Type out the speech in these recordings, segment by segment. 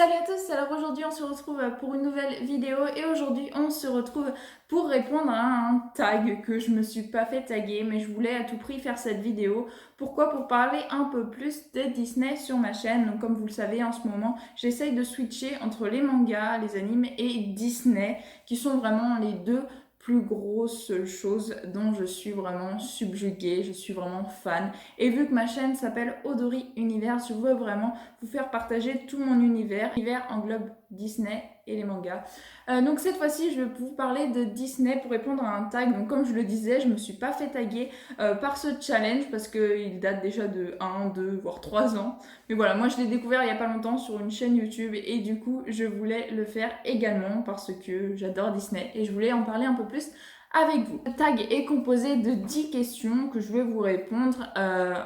Salut à tous, alors aujourd'hui on se retrouve pour une nouvelle vidéo et aujourd'hui on se retrouve pour répondre à un tag que je me suis pas fait taguer mais je voulais à tout prix faire cette vidéo. Pourquoi? Pour parler un peu plus de Disney sur ma chaîne. Donc comme vous le savez en ce moment j'essaye de switcher entre les mangas, les animes et Disney qui sont vraiment les deux plus grosses choses dont je suis vraiment subjuguée, je suis vraiment fan. Et vu que ma chaîne s'appelle Odori Univers, je veux vraiment vous faire partager tout mon univers. L'univers englobe Disney et les mangas. Donc cette fois-ci, je vais vous parler de Disney pour répondre à un tag. Donc comme je le disais, je me suis pas fait taguer par ce challenge parce qu'il date déjà de 1, 2, voire 3 ans. Mais voilà, moi je l'ai découvert il y a pas longtemps sur une chaîne YouTube et du coup, je voulais le faire également parce que j'adore Disney et je voulais en parler un peu plus avec vous. Le tag est composé de 10 questions que je vais vous répondre.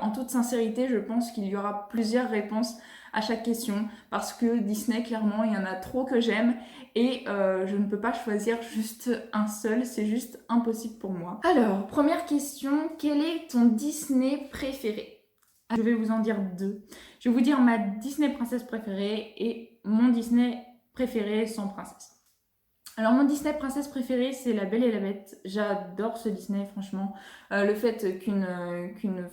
En toute sincérité, je pense qu'il y aura plusieurs réponses à chaque question parce que Disney, clairement, il y en a trop que j'aime et je ne peux pas choisir juste un seul, c'est juste impossible pour moi. Alors, première question, quel est ton Disney préféré? Je vais vous en dire deux. Je vais vous dire ma Disney princesse préférée et mon Disney préféré sans princesse. Alors mon Disney princesse préférée, c'est La Belle et la Bête. J'adore ce Disney, franchement. Le fait qu'une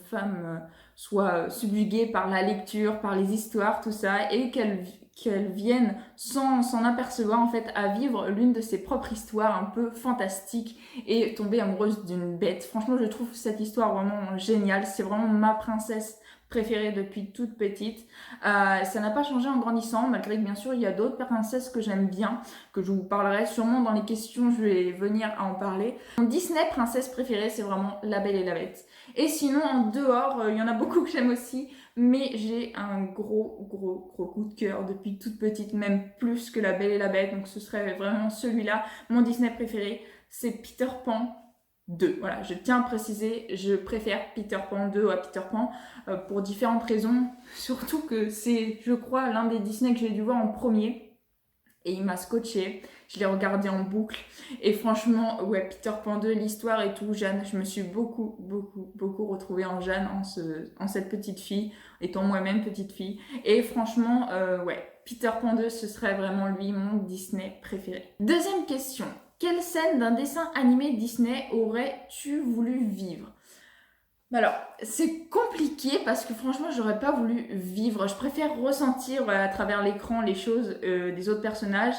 femme soit subjuguée par la lecture, par les histoires, tout ça, et qu'elle vienne sans s'en apercevoir en fait à vivre l'une de ses propres histoires un peu fantastiques et tomber amoureuse d'une bête. Franchement, je trouve cette histoire vraiment géniale. C'est vraiment ma princesse préférée depuis toute petite. Ça n'a pas changé en grandissant, malgré que bien sûr il y a d'autres princesses que j'aime bien, que je vous parlerai sûrement dans les questions, je vais venir à en parler. Mon Disney princesse préférée, c'est vraiment La Belle et la Bête. Et sinon, en dehors, il y en a beaucoup que j'aime aussi, mais j'ai un gros coup de cœur depuis toute petite, même plus que La Belle et la Bête, donc ce serait vraiment celui-là. Mon Disney préféré, c'est Peter Pan 2. Voilà, je tiens à préciser, je préfère Peter Pan 2 à Peter Pan pour différentes raisons. Surtout que c'est, je crois, l'un des Disney que j'ai dû voir en premier. Et il m'a scotché. Je l'ai regardé en boucle. Et franchement, ouais, Peter Pan 2, l'histoire et tout, Jeanne, je me suis beaucoup retrouvée en Jeanne, en cette petite fille, étant moi-même petite fille. Et franchement, ouais, Peter Pan 2, ce serait vraiment lui, mon Disney préféré. Deuxième question. Quelle scène d'un dessin animé Disney aurais-tu voulu vivre? Alors, c'est compliqué parce que franchement, j'aurais pas voulu vivre. Je préfère ressentir à travers l'écran les choses des autres personnages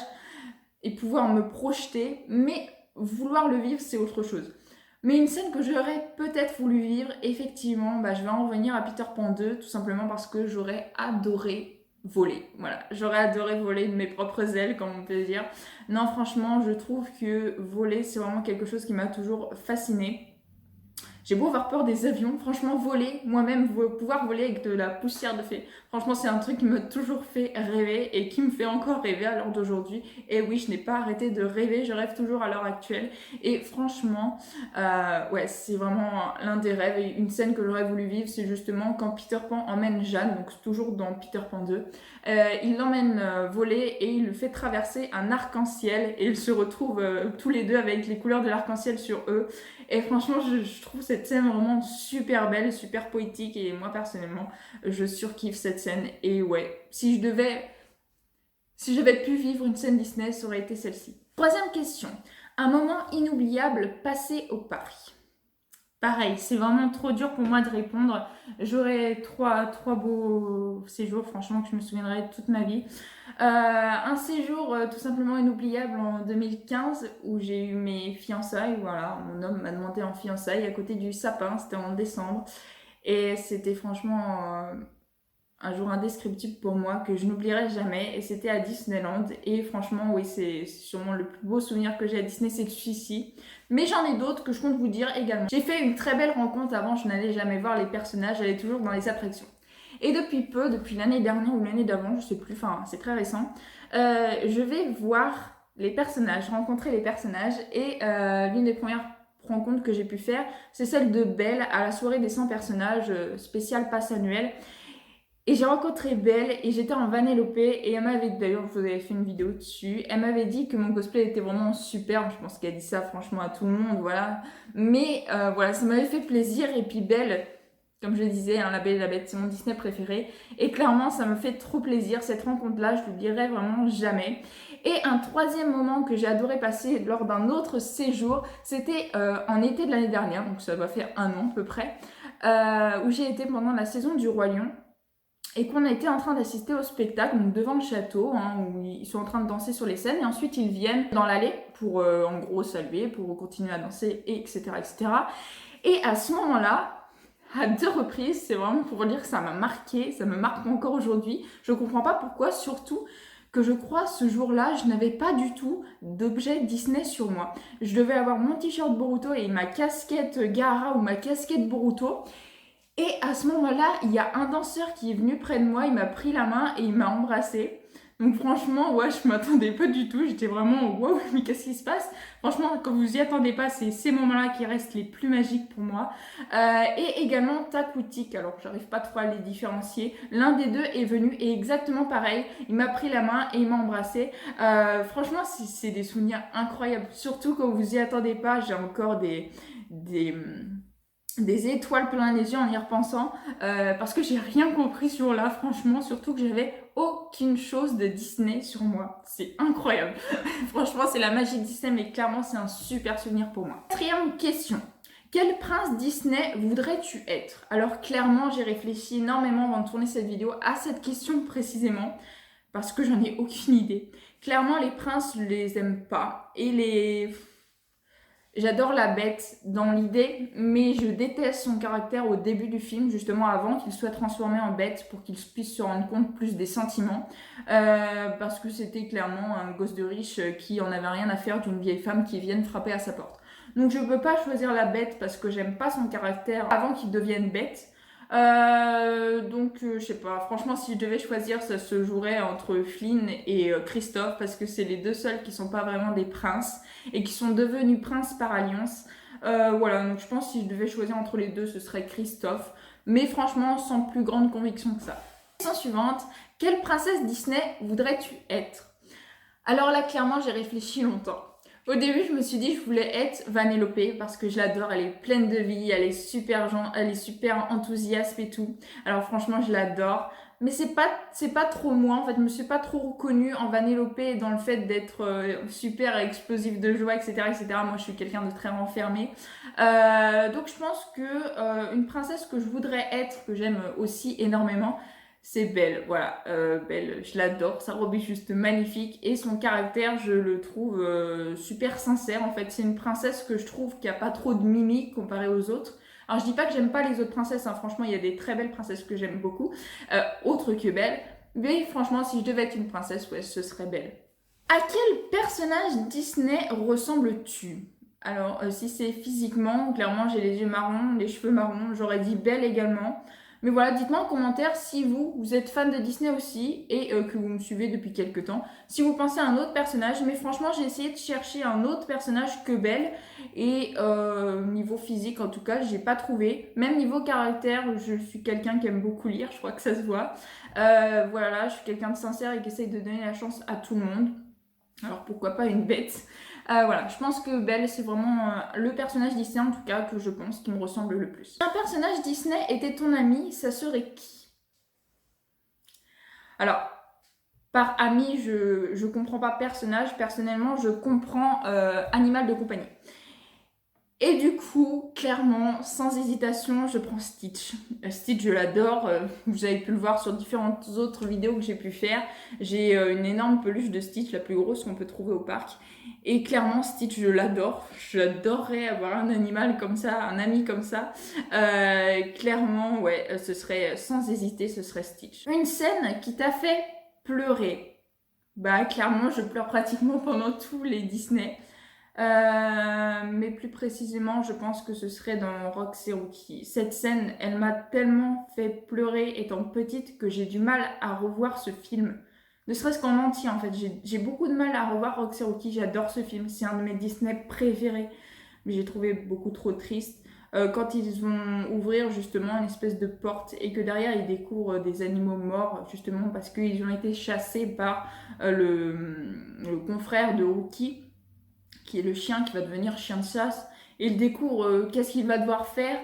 et pouvoir me projeter, mais vouloir le vivre, c'est autre chose. Mais une scène que j'aurais peut-être voulu vivre, effectivement, bah, je vais en revenir à Peter Pan 2, tout simplement parce que j'aurais adoré voler. Voilà, j'aurais adoré voler de mes propres ailes, comme on peut dire. Non, franchement, je trouve que voler, c'est vraiment quelque chose qui m'a toujours fascinée. J'ai beau avoir peur des avions, franchement, voler, moi-même, pouvoir voler avec de la poussière de fée, franchement, c'est un truc qui m'a toujours fait rêver et qui me fait encore rêver à l'heure d'aujourd'hui. Et oui, je n'ai pas arrêté de rêver, je rêve toujours à l'heure actuelle. Et franchement, ouais, c'est vraiment l'un des rêves. Et une scène que j'aurais voulu vivre, c'est justement quand Peter Pan emmène Jeanne, donc toujours dans Peter Pan 2. Il l'emmène voler et il le fait traverser un arc-en-ciel et ils se retrouvent tous les deux avec les couleurs de l'arc-en-ciel sur eux. Et franchement, je trouve cette scène vraiment super belle, super poétique. Et moi, personnellement, je surkiffe cette scène. Et ouais, si j'avais pu vivre une scène Disney, ça aurait été celle-ci. Troisième question. Un moment inoubliable passé au Paris. Pareil, c'est vraiment trop dur pour moi de répondre. J'aurais trois beaux séjours, franchement, que je me souviendrai toute ma vie. Un séjour tout simplement inoubliable en 2015 où j'ai eu mes fiançailles. Voilà, mon homme m'a demandé en fiançailles à côté du sapin, c'était en décembre. Et c'était franchement un jour indescriptible pour moi que je n'oublierai jamais. Et c'était à Disneyland. Et franchement, oui, c'est sûrement le plus beau souvenir que j'ai à Disney, c'est celui-ci. Mais j'en ai d'autres que je compte vous dire également. J'ai fait une très belle rencontre avant, je n'allais jamais voir les personnages, j'allais toujours dans les attractions. Et depuis peu, depuis l'année dernière ou l'année d'avant, je sais plus, enfin c'est très récent, je vais voir les personnages, rencontrer les personnages. Et l'une des premières rencontres que j'ai pu faire, c'est celle de Belle à la soirée des 100 personnages spécial passe annuel. Et j'ai rencontré Belle et j'étais en Vanellope et elle m'avait, d'ailleurs je vous avais fait une vidéo dessus, elle m'avait dit que mon cosplay était vraiment superbe, je pense qu'elle dit ça franchement à tout le monde, voilà. Mais voilà, ça m'avait fait plaisir et puis Belle, Comme je disais, hein, La Belle et la Bête, c'est mon Disney préféré. Et clairement, ça me fait trop plaisir. Cette rencontre-là, je l'oublierai vraiment jamais. Et un troisième moment que j'ai adoré passer lors d'un autre séjour, c'était en été de l'année dernière, donc ça va faire 1 an à peu près, où j'ai été pendant la saison du Roi Lion. Et qu'on a été en train d'assister au spectacle, donc devant le château, hein, où ils sont en train de danser sur les scènes, et ensuite ils viennent dans l'allée pour en gros saluer, pour continuer à danser, etc. etc. Et à ce moment-là, à 2 reprises, c'est vraiment pour dire que ça m'a marqué, ça me marque encore aujourd'hui. Je comprends pas pourquoi, surtout que je crois ce jour-là, je n'avais pas du tout d'objet Disney sur moi. Je devais avoir mon t-shirt Boruto et ma casquette Gaara ou ma casquette Boruto. Et à ce moment-là, il y a un danseur qui est venu près de moi, il m'a pris la main et il m'a embrassée. Donc franchement, ouais, je m'attendais pas du tout, j'étais vraiment wow, mais qu'est-ce qui se passe? Franchement, quand vous y attendez pas, c'est ces moments-là qui restent les plus magiques pour moi. Et également Takutik, alors j'arrive pas trop à les différencier. L'un des deux est venu et exactement pareil, il m'a pris la main et il m'a embrassée. Franchement, c'est des souvenirs incroyables, surtout quand vous y attendez pas. J'ai encore des étoiles plein les yeux en y repensant parce que j'ai rien compris sur là, franchement, surtout que j'avais aucune chose de Disney sur moi. C'est incroyable. Franchement, c'est la magie de Disney, mais clairement, c'est un super souvenir pour moi. Quatrième question. Quel prince Disney voudrais-tu être? Alors clairement, j'ai réfléchi énormément avant de tourner cette vidéo à cette question précisément parce que j'en ai aucune idée. Clairement, les princes, je les aime pas et j'adore la bête dans l'idée, mais je déteste son caractère au début du film, justement avant qu'il soit transformé en bête pour qu'il puisse se rendre compte plus des sentiments. Parce que c'était clairement un gosse de riche qui en avait rien à faire d'une vieille femme qui vienne frapper à sa porte. Donc je peux pas choisir la bête parce que j'aime pas son caractère avant qu'il devienne bête. Je sais pas, franchement si je devais choisir ça se jouerait entre Flynn et Christophe parce que c'est les deux seuls qui sont pas vraiment des princes et qui sont devenus princes par alliance. Voilà, donc je pense que si je devais choisir entre les deux ce serait Christophe, mais franchement sans plus grande conviction que ça. Question suivante, quelle princesse Disney voudrais-tu être? Alors là clairement j'ai réfléchi longtemps. Au début, je me suis dit que je voulais être Vanellope parce que je l'adore, elle est pleine de vie, elle est super enthousiaste et tout. Alors franchement, je l'adore. Mais c'est pas trop moi, en fait, je me suis pas trop reconnue en Vanellope dans le fait d'être super explosive de joie, etc., etc. Moi, je suis quelqu'un de très renfermé. Donc je pense que une princesse que je voudrais être, que j'aime aussi énormément, c'est Belle, voilà. Belle, je l'adore. Sa robe est juste magnifique et son caractère, je le trouve super sincère. En fait, c'est une princesse que je trouve qui a pas trop de mimiques comparée aux autres. Alors, je dis pas que j'aime pas les autres princesses, hein. Franchement, il y a des très belles princesses que j'aime beaucoup, autres que Belle. Mais franchement, si je devais être une princesse, ouais, ce serait Belle. À quel personnage Disney ressembles-tu? Alors, si c'est physiquement, clairement, j'ai les yeux marrons, les cheveux marrons. J'aurais dit Belle également. Mais voilà, dites-moi en commentaire si vous êtes fan de Disney aussi et que vous me suivez depuis quelques temps. Si vous pensez à un autre personnage, mais franchement, j'ai essayé de chercher un autre personnage que Belle. Et niveau physique, en tout cas, j'ai pas trouvé. Même niveau caractère, je suis quelqu'un qui aime beaucoup lire, je crois que ça se voit. Voilà, je suis quelqu'un de sincère et qui essaye de donner la chance à tout le monde. Alors pourquoi pas une bête? Voilà, je pense que Belle, c'est vraiment le personnage Disney, en tout cas, que je pense qui me ressemble le plus. Si un personnage Disney était ton ami, ça serait qui? Alors, par ami, je comprends pas personnage. Personnellement, je comprends animal de compagnie. Et du coup, clairement, sans hésitation, je prends Stitch. Stitch, je l'adore. Vous avez pu le voir sur différentes autres vidéos que j'ai pu faire. J'ai une énorme peluche de Stitch, la plus grosse qu'on peut trouver au parc. Et clairement, Stitch, je l'adore. J'adorerais avoir un animal comme ça, un ami comme ça. Clairement, ouais, ce serait, sans hésiter, ce serait Stitch. Une scène qui t'a fait pleurer. Bah, clairement, je pleure pratiquement pendant tous les Disney. Mais plus précisément, je pense que ce serait dans Roxy Rookie. Cette scène, elle m'a tellement fait pleurer étant petite que j'ai du mal à revoir ce film. Ne serait-ce qu'en entier, en fait. J'ai beaucoup de mal à revoir Roxy Rookie. J'adore ce film. C'est un de mes Disney préférés. Mais j'ai trouvé beaucoup trop triste. Quand ils vont ouvrir justement une espèce de porte et que derrière ils découvrent des animaux morts, justement parce qu'ils ont été chassés par le confrère de Rookie, qui est le chien qui va devenir chien de chasse, et il découvre qu'est-ce qu'il va devoir faire,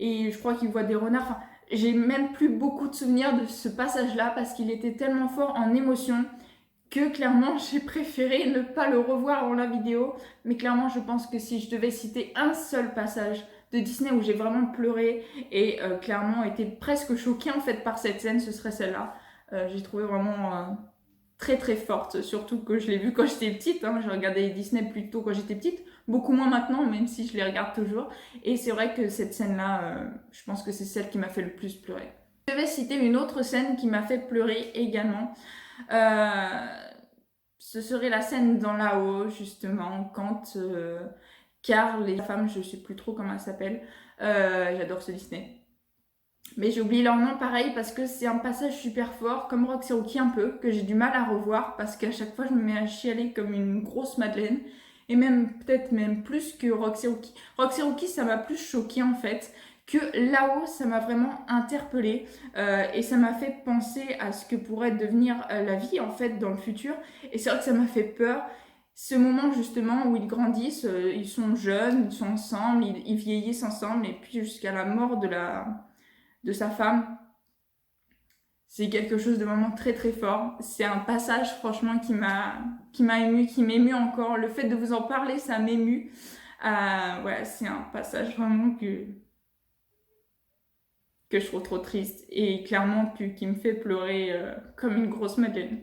et je crois qu'il voit des renards. Enfin, j'ai même plus beaucoup de souvenirs de ce passage-là parce qu'il était tellement fort en émotion que clairement j'ai préféré ne pas le revoir dans la vidéo. Mais clairement, je pense que si je devais citer un seul passage de Disney où j'ai vraiment pleuré et clairement été presque choquée en fait par cette scène, ce serait celle-là. J'ai trouvé vraiment très très forte, surtout que je l'ai vue quand j'étais petite. Hein. J'ai regardé Disney plus tôt quand j'étais petite, beaucoup moins maintenant, même si je les regarde toujours. Et c'est vrai que cette scène-là, je pense que c'est celle qui m'a fait le plus pleurer. Je vais citer une autre scène qui m'a fait pleurer également. Ce serait la scène dans là-haut, justement, quand Carl et la femme, je sais plus trop comment elle s'appelle, j'adore ce Disney. Mais j'ai oublié leur nom pareil parce que c'est un passage super fort, comme Roxy Rookie un peu, que j'ai du mal à revoir parce qu'à chaque fois je me mets à chialer comme une grosse madeleine. Et même, peut-être même plus que Roxy Rookie. Roxy Rookie, ça m'a plus choqué en fait. Que là-haut, ça m'a vraiment interpellée et ça m'a fait penser à ce que pourrait devenir la vie en fait dans le futur. Et c'est vrai que ça m'a fait peur. Ce moment justement où ils grandissent, ils sont jeunes, ils sont ensemble, ils vieillissent ensemble et puis jusqu'à la mort de sa femme. C'est quelque chose de vraiment très très fort. C'est un passage franchement qui m'a ému, qui m'émue encore. Le fait de vous en parler, ça m'émue. Ouais, c'est un passage vraiment que je trouve trop triste et clairement qui me fait pleurer comme une grosse madeleine.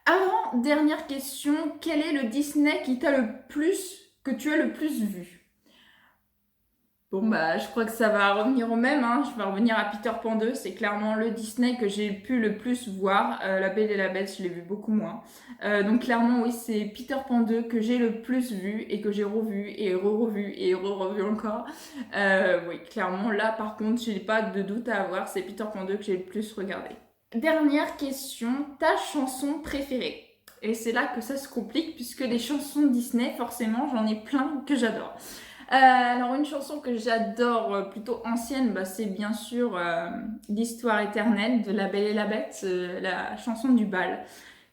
Avant, dernière question, quel est le Disney que tu as le plus vu? Bon bah je crois que ça va revenir au même, hein. Je vais revenir à Peter Pan 2, c'est clairement le Disney que j'ai pu le plus voir. La Belle et la Bête, je l'ai vu beaucoup moins. Donc clairement oui, c'est Peter Pan 2 que j'ai le plus vu et que j'ai revu et re-revu et re-revu encore. Oui, clairement là par contre, j'ai pas de doute à avoir, c'est Peter Pan 2 que j'ai le plus regardé. Dernière question, ta chanson préférée? Et c'est là que ça se complique puisque des chansons Disney, forcément, j'en ai plein que j'adore. Alors une chanson que j'adore, plutôt ancienne, bah, c'est bien sûr l'Histoire éternelle de La Belle et la Bête, la chanson du bal.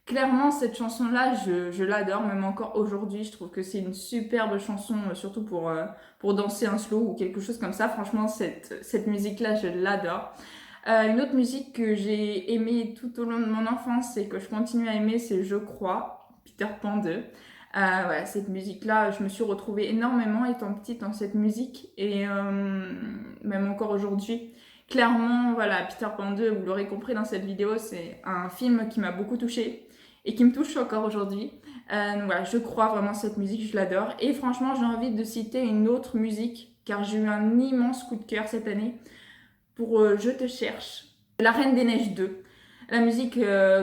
Clairement, cette chanson-là, je l'adore, même encore aujourd'hui. Je trouve que c'est une superbe chanson, surtout pour danser un slow ou quelque chose comme ça. Franchement, cette musique-là, je l'adore. Une autre musique que j'ai aimée tout au long de mon enfance et que je continue à aimer, c'est Je crois, Peter Pan 2. Voilà, cette musique-là, je me suis retrouvée énormément étant petite dans cette musique et même encore aujourd'hui. Clairement, voilà, Peter Pan 2, vous l'aurez compris dans cette vidéo, c'est un film qui m'a beaucoup touchée et qui me touche encore aujourd'hui. Donc voilà, je crois vraiment cette musique, je l'adore. Et franchement, j'ai envie de citer une autre musique car j'ai eu un immense coup de cœur cette année pour Je te cherche, La Reine des Neiges 2. La musique,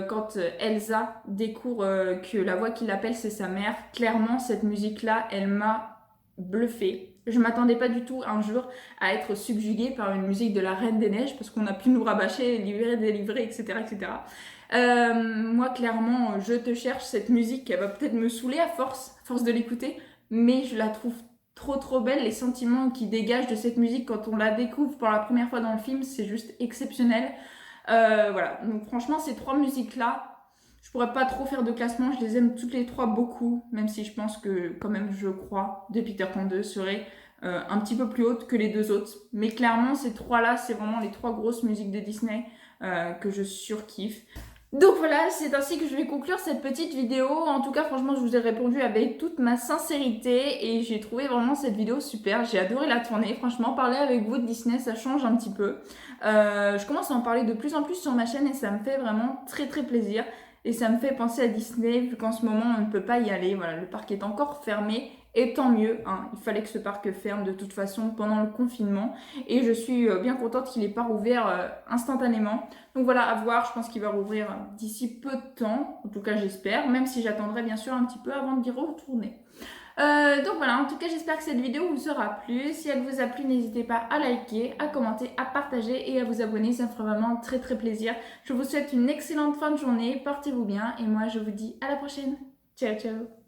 quand Elsa découvre que la voix qui l'appelle, c'est sa mère, clairement, cette musique-là, elle m'a bluffée. Je m'attendais pas du tout un jour à être subjuguée par une musique de la Reine des Neiges, parce qu'on a pu nous rabâcher, livrer, délivrer, etc. etc. Moi, clairement, Je te cherche, cette musique, elle va peut-être me saouler à force de l'écouter, mais je la trouve trop trop belle. Les sentiments qui dégagent de cette musique quand on la découvre pour la première fois dans le film, c'est juste exceptionnel. Voilà, donc franchement, ces trois musiques-là, je pourrais pas trop faire de classement, je les aime toutes les trois beaucoup, même si je pense que, quand même, je crois, de Peter Pan 2 serait un petit peu plus haute que les deux autres. Mais clairement, ces trois-là, c'est vraiment les trois grosses musiques de Disney que je surkiffe. Donc voilà, c'est ainsi que je vais conclure cette petite vidéo. En tout cas, franchement, je vous ai répondu avec toute ma sincérité et j'ai trouvé vraiment cette vidéo super. J'ai adoré la tourner. Franchement, parler avec vous de Disney, ça change un petit peu. Je commence à en parler de plus en plus sur ma chaîne et ça me fait vraiment très très plaisir. Et ça me fait penser à Disney, vu qu'en ce moment, on ne peut pas y aller. Voilà, le parc est encore fermé. Et tant mieux, hein. Il fallait que ce parc ferme de toute façon pendant le confinement. Et je suis bien contente qu'il n'ait pas rouvert instantanément. Donc voilà, à voir, je pense qu'il va rouvrir d'ici peu de temps. En tout cas, j'espère. Même si j'attendrai bien sûr un petit peu avant d'y retourner. Donc voilà, en tout cas j'espère que cette vidéo vous aura plu. Si elle vous a plu, n'hésitez pas à liker, à commenter, à partager et à vous abonner, ça me fera vraiment très très plaisir. Je vous souhaite une excellente fin de journée, portez-vous bien et moi je vous dis à la prochaine. Ciao ciao.